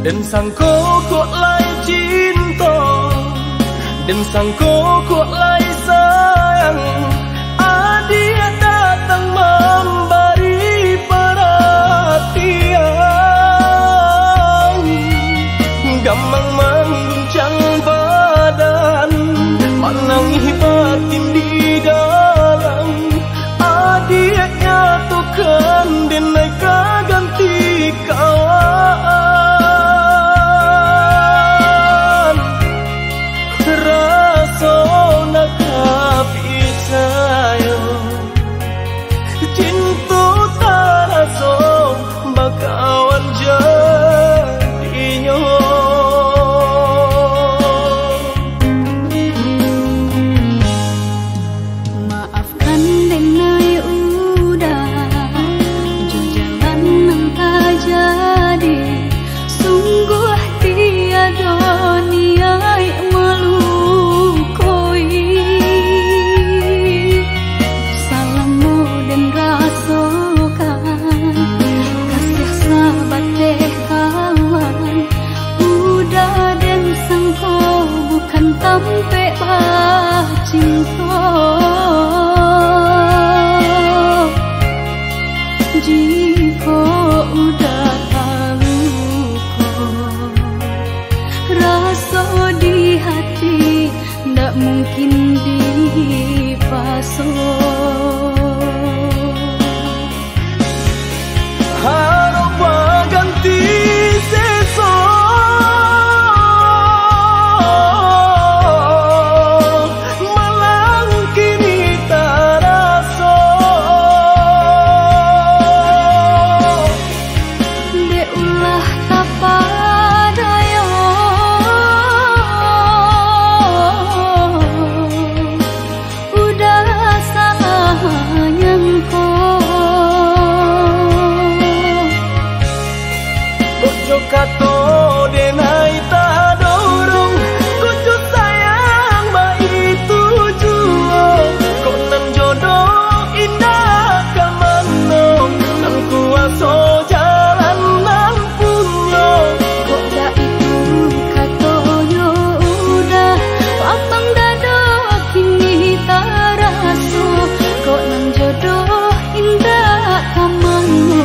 Dan sangko kok lai cinta, dan sangko kok lai sayang. Dia datang memberi perhatian, gampang mengguncang badan, menangi batin di dalam. Dia nyatukan denai ganti kawan. Rasa nak picayo, cinta taraso bakawan jadinya. Maafkan denai udah jo jalan nang tak jadi. Sungguh tiada niat melukoi. Salahmu dan rasakan kasih sahabat deh kawan. Udah dan sangko bukan tampe cinta. Jika udah tahu kok rasa di hati ndak mungkin dipasok. Harap ganti seso, malang kini taraso. De ulah tapadayo, udah sayang Kojo kato denai tak dorong, kojo sayang ba itu juo. Kok nan jodoh indah kamano, nan kuaso jalan nan punyo. kok dah itu katoyo udah lapang dada kini taraso. Kok nang jodoh indah kamano,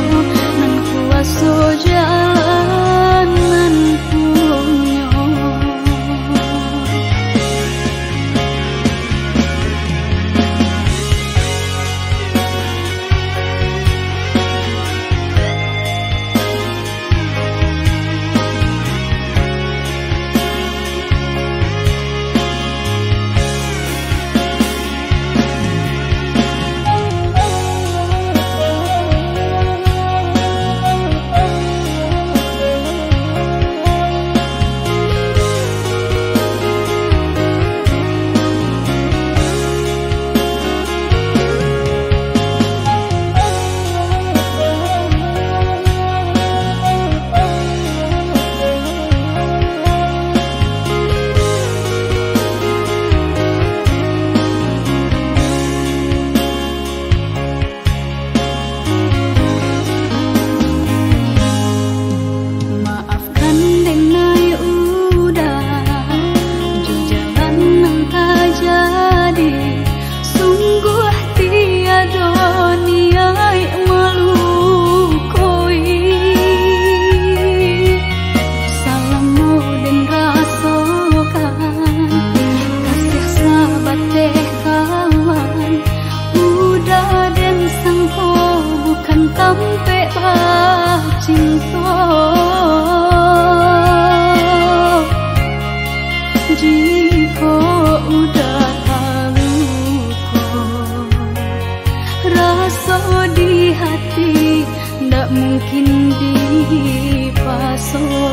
nang kuaso jalan nan punyo. Maafkan denai udah jo jalan nang tak jadi. Sungguh tiada niat melukoi. Salahmu dan rasakan kasih sahabat deh kawan. Udah dan sangko bukan tampe cinta. Jika udah tahu kok rasa di hati ndak mungkin dipasok.